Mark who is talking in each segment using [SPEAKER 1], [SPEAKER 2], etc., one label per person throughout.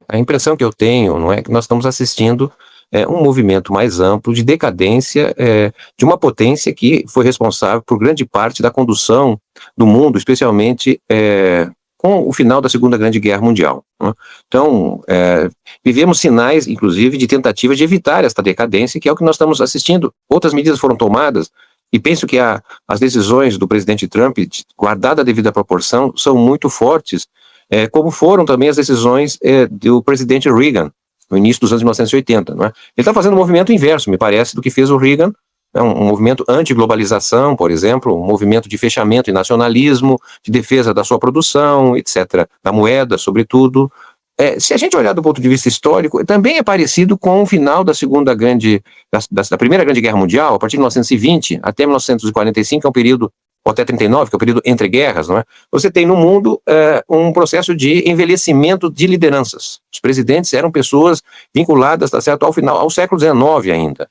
[SPEAKER 1] A impressão que eu tenho, não é, que nós estamos assistindo um movimento mais amplo de decadência de uma potência que foi responsável por grande parte da condução do mundo, especialmente com o final da Segunda Grande Guerra Mundial, né? Então, vivemos sinais, inclusive, de tentativa de evitar esta decadência, que é o que nós estamos assistindo. Outras medidas foram tomadas, e penso que as decisões do presidente Trump, guardada a devida proporção, são muito fortes, como foram também as decisões do presidente Reagan, no início dos anos 1980, não é? Ele está fazendo um movimento inverso, me parece, do que fez o Reagan, um movimento anti-globalização, por exemplo, um movimento de fechamento e nacionalismo, de defesa da sua produção, etc., da moeda, sobretudo. Se a gente olhar do ponto de vista histórico, também é parecido com o final da da Primeira Grande Guerra Mundial, a partir de 1920 até 1945, que é um período, ou até 39, que é o período entre guerras, não é? Você tem no mundo um processo de envelhecimento de lideranças. Os presidentes eram pessoas vinculadas, tá certo, ao século XIX ainda.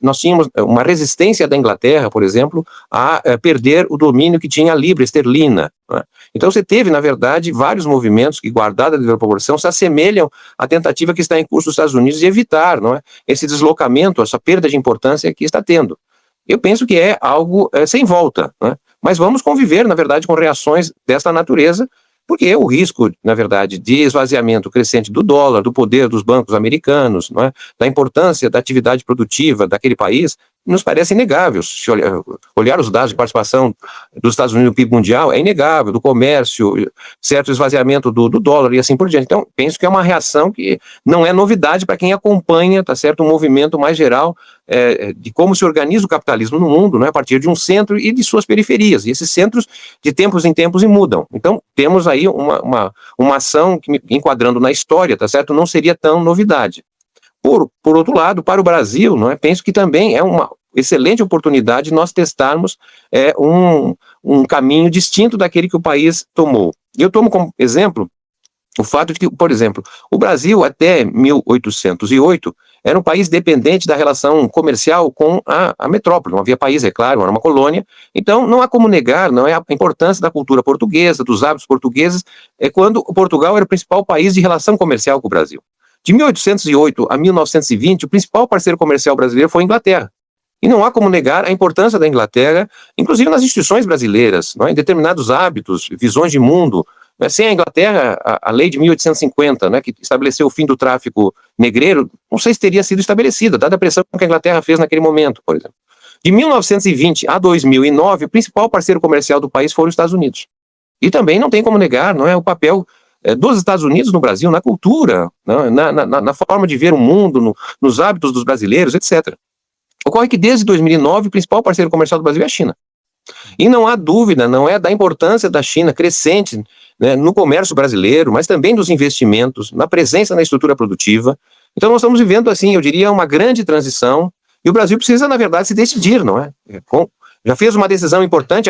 [SPEAKER 1] Nós tínhamos uma resistência da Inglaterra, por exemplo, a perder o domínio que tinha a libra esterlina, né? Então você teve, na verdade, vários movimentos que, guardada a devida proporção, se assemelham à tentativa que está em curso nos Estados Unidos de evitar, não é, esse deslocamento, essa perda de importância que está tendo. Eu penso que é algo sem volta, né? Mas vamos conviver, na verdade, com reações desta natureza, porque o risco, na verdade, de esvaziamento crescente do dólar, do poder dos bancos americanos, não é, da importância da atividade produtiva daquele país, nos parece inegável. Se olhar os dados de participação dos Estados Unidos no PIB mundial, é inegável, do comércio, certo esvaziamento do dólar e assim por diante. Então, penso que é uma reação que não é novidade para quem acompanha, tá certo, um movimento mais geral de como se organiza o capitalismo no mundo, né, a partir de um centro e de suas periferias. E esses centros, de tempos em tempos, mudam. Então, temos aí uma ação que, enquadrando na história, tá certo, não seria tão novidade. Por outro lado, para o Brasil, não é, penso que também é uma excelente oportunidade nós testarmos um caminho distinto daquele que o país tomou. Eu tomo como exemplo o fato de que, por exemplo, o Brasil até 1808 era um país dependente da relação comercial com a metrópole. Não havia país, é claro, era uma colônia. Então, não há como negar, não é, a importância da cultura portuguesa, dos hábitos portugueses, quando Portugal era o principal país de relação comercial com o Brasil. De 1808 a 1920, o principal parceiro comercial brasileiro foi a Inglaterra. E não há como negar a importância da Inglaterra, inclusive nas instituições brasileiras, não é? Em determinados hábitos, visões de mundo. Sem a Inglaterra, a lei de 1850, né, que estabeleceu o fim do tráfico negreiro, não sei se teria sido estabelecida, dada a pressão que a Inglaterra fez naquele momento, por exemplo. De 1920 a 2009, o principal parceiro comercial do país foram os Estados Unidos. E também não tem como negar, não é, o papel dos Estados Unidos no Brasil, na cultura, na forma de ver o mundo, nos hábitos dos brasileiros, etc. Ocorre que desde 2009 o principal parceiro comercial do Brasil é a China. E não há dúvida, não é, da importância da China crescente, né, no comércio brasileiro, mas também dos investimentos, na presença na estrutura produtiva. Então nós estamos vivendo, assim, eu diria, uma grande transição, e o Brasil precisa, na verdade, se decidir, não é? Já fez uma decisão importante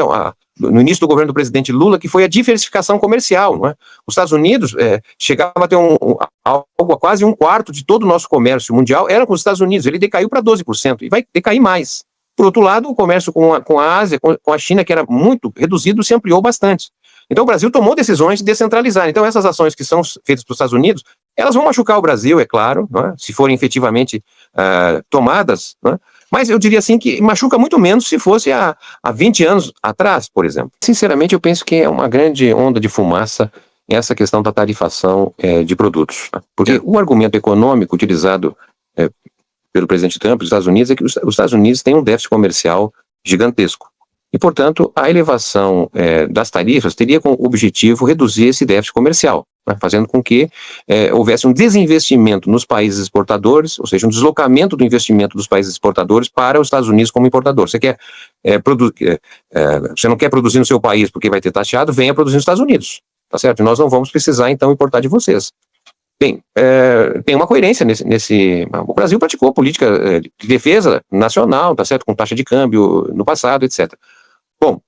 [SPEAKER 1] no início do governo do presidente Lula, que foi a diversificação comercial, não é? Os Estados Unidos chegava a ter algo a quase um quarto de todo o nosso comércio mundial era com os Estados Unidos, ele decaiu para 12%, e vai decair mais. Por outro lado, o comércio com a Ásia, com a China, que era muito reduzido, se ampliou bastante. Então o Brasil tomou decisões de descentralizar. Então essas ações que são feitas pelos Estados Unidos, elas vão machucar o Brasil, é claro, não é? Se forem efetivamente tomadas, não é? Mas eu diria assim que machuca muito menos se fosse há 20 anos atrás, por exemplo. Sinceramente, eu penso que é uma grande onda de fumaça essa questão da tarifação de produtos, né? Porque o argumento econômico utilizado pelo presidente Trump dos Estados Unidos é que os Estados Unidos têm um déficit comercial gigantesco. E, portanto, a elevação das tarifas teria como objetivo reduzir esse déficit comercial, né, fazendo com que houvesse um desinvestimento nos países exportadores, ou seja, um deslocamento do investimento dos países exportadores para os Estados Unidos como importador. Você você não quer produzir no seu país porque vai ter taxado, venha produzir nos Estados Unidos, tá certo? E nós não vamos precisar, então, importar de vocês. Bem, tem uma coerência nesse. O Brasil praticou a política de defesa nacional, tá certo? Com taxa de câmbio no passado, etc. Bom,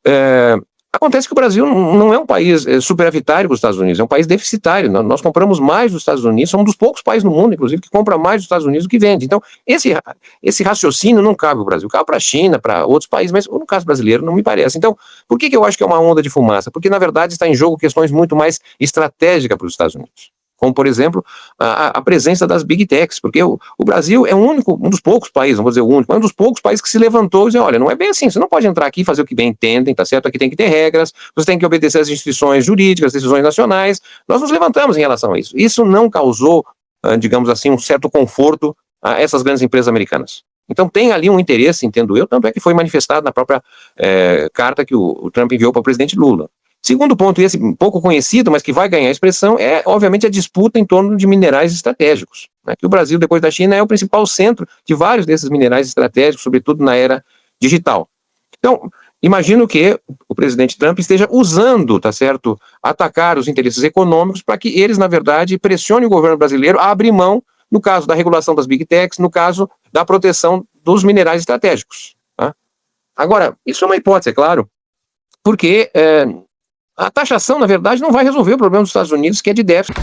[SPEAKER 1] acontece que o Brasil não é um país superavitário dos Estados Unidos, é um país deficitário. Nós compramos mais dos Estados Unidos, somos um dos poucos países no mundo, inclusive, que compra mais dos Estados Unidos do que vende. Então, esse raciocínio não cabe ao Brasil, cabe para a China, para outros países, mas no caso brasileiro não me parece. Então, por que eu acho que é uma onda de fumaça? Porque, na verdade, está em jogo questões muito mais estratégicas para os Estados Unidos. como, por exemplo, a presença das Big Techs, porque o Brasil é um dos poucos países, não vou dizer o único, mas um dos poucos países que se levantou e disse, olha, não é bem assim, você não pode entrar aqui e fazer o que bem entendem, tá certo? Aqui tem que ter regras, você tem que obedecer às instituições jurídicas, às decisões nacionais. Nós nos levantamos em relação a isso. Isso não causou, digamos assim, um certo conforto a essas grandes empresas americanas. Então tem ali um interesse, entendo eu, tanto é que foi manifestado na própria carta que o Trump enviou para o presidente Lula. Segundo ponto, esse pouco conhecido, mas que vai ganhar expressão, é obviamente a disputa em torno de minerais estratégicos, né? Que o Brasil, depois da China, é o principal centro de vários desses minerais estratégicos, sobretudo na era digital. Então, imagino que o presidente Trump esteja usando, tá certo, atacar os interesses econômicos para que eles, na verdade, pressionem o governo brasileiro a abrir mão, no caso da regulação das Big Techs, no caso da proteção dos minerais estratégicos. Tá? Agora, isso é uma hipótese, é claro, porque a taxação, na verdade, não vai resolver o problema dos Estados Unidos, que é de déficit.